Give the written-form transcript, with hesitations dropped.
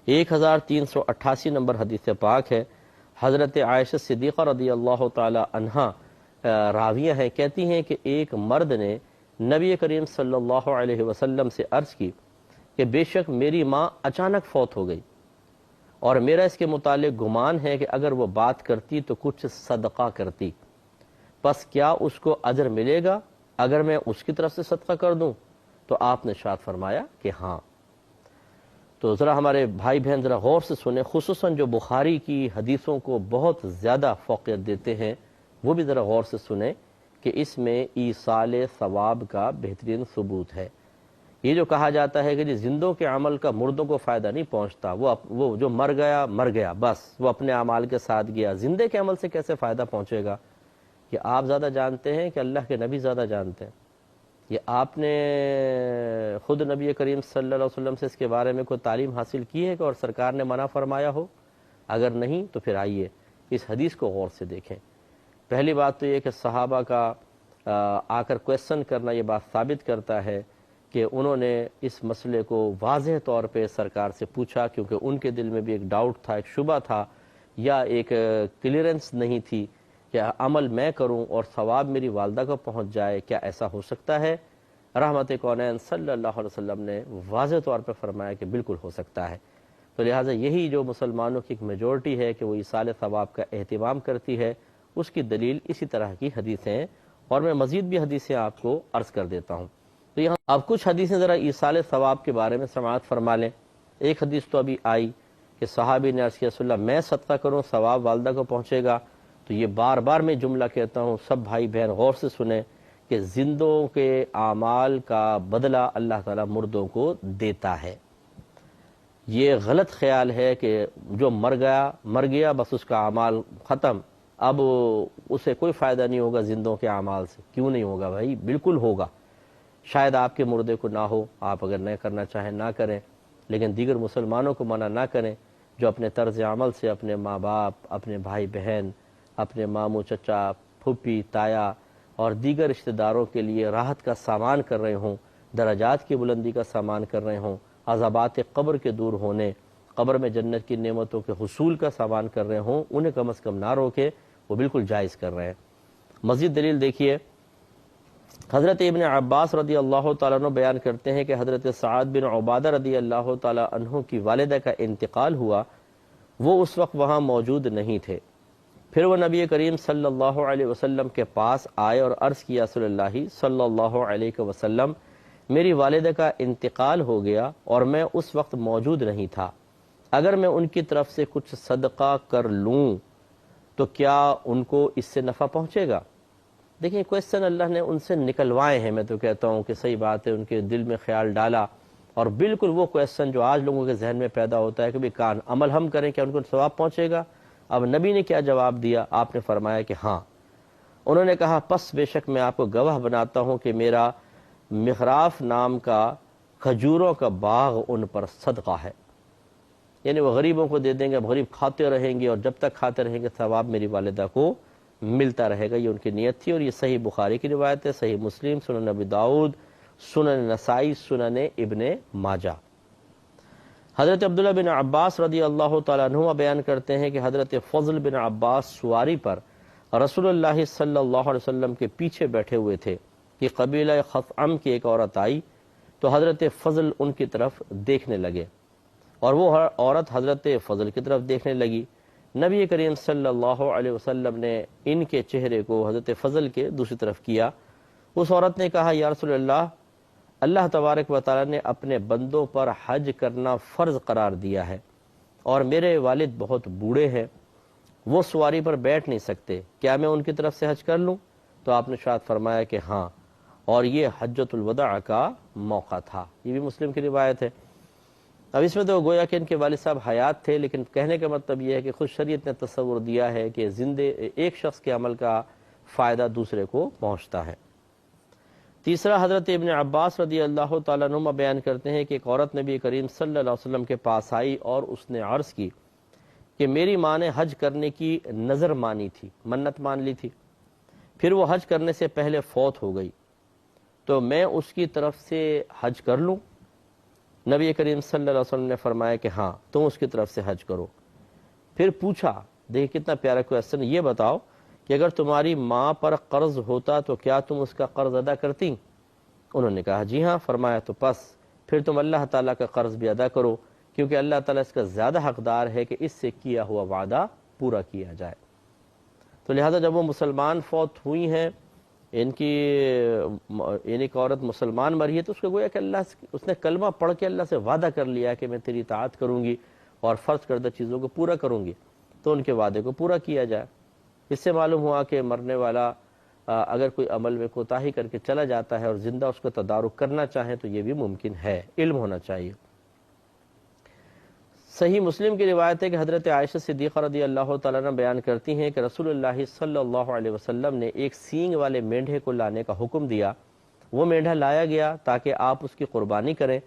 1388 number حدیث پاک ہے، حضرت عائشہ صدیقہ رضی اللہ تعالی عنہا راویہ ہیں، کہتی ہیں کہ ایک مرد نے نبی کریم صلی اللہ علیہ وسلم سے عرض کی کہ بے شک میری ماں اچانک فوت ہو گئی اور میرا اس کے متعلق گمان ہے کہ اگر وہ بات کرتی تو کچھ صدقہ کرتی، پس کیا اس کو اجر ملے گا اگر میں اس کی طرف سے صدقہ کر دوں؟ تو آپ نے ارشاد فرمایا کہ ہاں۔ تو ذرا ہمارے بھائی بہن ذرا غور سے سنیں، خصوصاً جو بخاری کی حدیثوں کو بہت زیادہ فوقیت دیتے ہیں وہ بھی ذرا غور سے سنیں کہ اس میں ایصال ثواب کا بہترین ثبوت ہے۔ یہ جو کہا جاتا ہے کہ جی زندوں کے عمل کا مردوں کو فائدہ نہیں پہنچتا، وہ جو مر گیا بس وہ اپنے اعمال کے ساتھ گیا، زندے کے عمل سے کیسے فائدہ پہنچے گا؟ یہ آپ زیادہ جانتے ہیں کہ اللہ کے نبی زیادہ جانتے ہیں؟ یہ آپ نے خود نبی کریم صلی اللہ علیہ وسلم سے اس کے بارے میں کوئی تعلیم حاصل کی ہے کہ اور سرکار نے منع فرمایا ہو؟ اگر نہیں تو پھر آئیے اس حدیث کو غور سے دیکھیں۔ پہلی بات تو یہ کہ صحابہ کا آ کر کویسچن کرنا یہ بات ثابت کرتا ہے کہ انہوں نے اس مسئلے کو واضح طور پہ سرکار سے پوچھا، کیونکہ ان کے دل میں بھی ایک ڈاؤٹ تھا، ایک شبہ تھا، یا ایک کلیئرنس نہیں تھی کہ عمل میں کروں اور ثواب میری والدہ کو پہنچ جائے، کیا ایسا ہو سکتا ہے؟ رحمت کونین صلی اللہ علیہ وسلم نے واضح طور پہ فرمایا کہ بالکل ہو سکتا ہے۔ تو لہٰذا یہی جو مسلمانوں کی ایک میجورٹی ہے کہ وہ ایصال ثواب کا اہتمام کرتی ہے، اس کی دلیل اسی طرح کی حدیثیں ہیں، اور میں مزید بھی حدیثیں آپ کو عرض کر دیتا ہوں۔ تو یہاں اب کچھ حدیثیں ذرا ایصال ثواب کے بارے میں سماعت فرما لیں۔ ایک حدیث تو ابھی آئی کہ صحابی نے عرض کیا رسول اللہ میں صدقہ کروں ثواب والدہ کو پہنچے گا؟ تو یہ بار بار میں جملہ کہتا ہوں، سب بھائی بہن غور سے سنیں کہ زندوں کے اعمال کا بدلہ اللہ تعالیٰ مردوں کو دیتا ہے۔ یہ غلط خیال ہے کہ جو مر گیا بس اس کا اعمال ختم، اب اسے کوئی فائدہ نہیں ہوگا زندوں کے اعمال سے۔ کیوں نہیں ہوگا بھائی؟ بالکل ہوگا۔ شاید آپ کے مردے کو نہ ہو، آپ اگر نہ کرنا چاہیں نہ کریں، لیکن دیگر مسلمانوں کو منع نہ کریں جو اپنے طرز عمل سے اپنے ماں باپ، اپنے بھائی بہن، اپنے ماموں چچا، پھوپھی تایا اور دیگر رشتہ داروں کے لیے راحت کا سامان کر رہے ہوں، درجات کی بلندی کا سامان کر رہے ہوں، عذابات قبر کے دور ہونے، قبر میں جنت کی نعمتوں کے حصول کا سامان کر رہے ہوں، انہیں کم از کم نہ روکے، وہ بالکل جائز کر رہے ہیں۔ مزید دلیل دیکھیے، حضرت ابن عباس رضی اللہ تعالیٰ عنہ بیان کرتے ہیں کہ حضرت سعد بن عبادہ رضی اللہ تعالیٰ عنہ کی والدہ کا انتقال ہوا، وہ اس وقت وہاں موجود نہیں تھے۔ پھر وہ نبی کریم صلی اللہ علیہ وسلم کے پاس آئے اور عرض کیا رسول اللہ صلی اللہ علیہ وسلم میری والدہ کا انتقال ہو گیا اور میں اس وقت موجود نہیں تھا، اگر میں ان کی طرف سے کچھ صدقہ کر لوں تو کیا ان کو اس سے نفع پہنچے گا؟ دیکھیں کویسچن اللہ نے ان سے نکلوائے ہیں، میں تو کہتا ہوں کہ صحیح بات ہے، ان کے دل میں خیال ڈالا، اور بالکل وہ کویسچن جو آج لوگوں کے ذہن میں پیدا ہوتا ہے کہ بھی کان عمل ہم کریں کیا ان کو ثواب پہنچے گا؟ اب نبی نے کیا جواب دیا؟ آپ نے فرمایا کہ ہاں۔ انہوں نے کہا پس بے شک میں آپ کو گواہ بناتا ہوں کہ میرا مخراف نام کا کھجوروں کا باغ ان پر صدقہ ہے، یعنی وہ غریبوں کو دے دیں گے، اب غریب کھاتے رہیں گے اور جب تک کھاتے رہیں گے ثواب میری والدہ کو ملتا رہے گا۔ یہ ان کی نیت تھی، اور یہ صحیح بخاری کی روایت ہے، صحیح مسلم، سنن ابی داؤد، سنن نسائی، سنن ابن ماجہ۔ حضرت عبداللہ بن عباس رضی اللہ تعالیٰ عنہ بیان کرتے ہیں کہ حضرت فضل بن عباس سواری پر رسول اللہ صلی اللہ علیہ وسلم کے پیچھے بیٹھے ہوئے تھے کہ قبیلہ خثعم کی ایک عورت آئی تو حضرت فضل ان کی طرف دیکھنے لگے اور وہ عورت حضرت فضل کی طرف دیکھنے لگی۔ نبی کریم صلی اللہ علیہ وسلم نے ان کے چہرے کو حضرت فضل کے دوسری طرف کیا۔ اس عورت نے کہا یا رسول اللہ، اللہ تبارک و تعالی نے اپنے بندوں پر حج کرنا فرض قرار دیا ہے اور میرے والد بہت بوڑھے ہیں، وہ سواری پر بیٹھ نہیں سکتے، کیا میں ان کی طرف سے حج کر لوں؟ تو آپ نے ارشاد فرمایا کہ ہاں، اور یہ حجۃ الوداع کا موقع تھا۔ یہ بھی مسلم کی روایت ہے۔ اب اس میں تو گویا کہ ان کے والد صاحب حیات تھے، لیکن کہنے کا مطلب یہ ہے کہ خود شریعت نے تصور دیا ہے کہ زندے ایک شخص کے عمل کا فائدہ دوسرے کو پہنچتا ہے۔ تیسرا، حضرت ابن عباس رضی اللہ تعالیٰ عنہ بیان کرتے ہیں کہ ایک عورت نبی کریم صلی اللہ علیہ وسلم کے پاس آئی اور اس نے عرض کی کہ میری ماں نے حج کرنے کی نظر مانی تھی، منت مان لی تھی، پھر وہ حج کرنے سے پہلے فوت ہو گئی، تو میں اس کی طرف سے حج کر لوں؟ نبی کریم صلی اللہ علیہ وسلم نے فرمایا کہ ہاں تم اس کی طرف سے حج کرو۔ پھر پوچھا، دیکھ کتنا پیارا کویسچن، یہ بتاؤ کہ اگر تمہاری ماں پر قرض ہوتا تو کیا تم اس کا قرض ادا کرتی؟ انہوں نے کہا جی ہاں۔ فرمایا تو پس پھر تم اللہ تعالیٰ کا قرض بھی ادا کرو، کیونکہ اللہ تعالیٰ اس کا زیادہ حقدار ہے کہ اس سے کیا ہوا وعدہ پورا کیا جائے۔ تو لہذا جب وہ مسلمان فوت ہوئی ہیں، ان کی یعنی ایک عورت مسلمان مری ہے، تو اس کو گویا کہ اس نے کلمہ پڑھ کے اللہ سے وعدہ کر لیا کہ میں تیری اطاعت کروں گی اور فرض کردہ چیزوں کو پورا کروں گی، تو ان کے وعدے کو پورا کیا جائے۔ اس سے معلوم ہوا کہ مرنے والا اگر کوئی عمل میں کوتاہی کر کے چلا جاتا ہے اور زندہ اس کو تدارک کرنا چاہیں تو یہ بھی ممکن ہے، علم ہونا چاہیے۔ صحیح مسلم کی روایت ہے کہ حضرت عائشہ صدیقہ رضی اللہ تعالیٰ عنہ بیان کرتی ہیں کہ رسول اللہ صلی اللہ علیہ وسلم نے ایک سینگ والے مینڈھے کو لانے کا حکم دیا۔ وہ مینڈھا لایا گیا تاکہ آپ اس کی قربانی کریں۔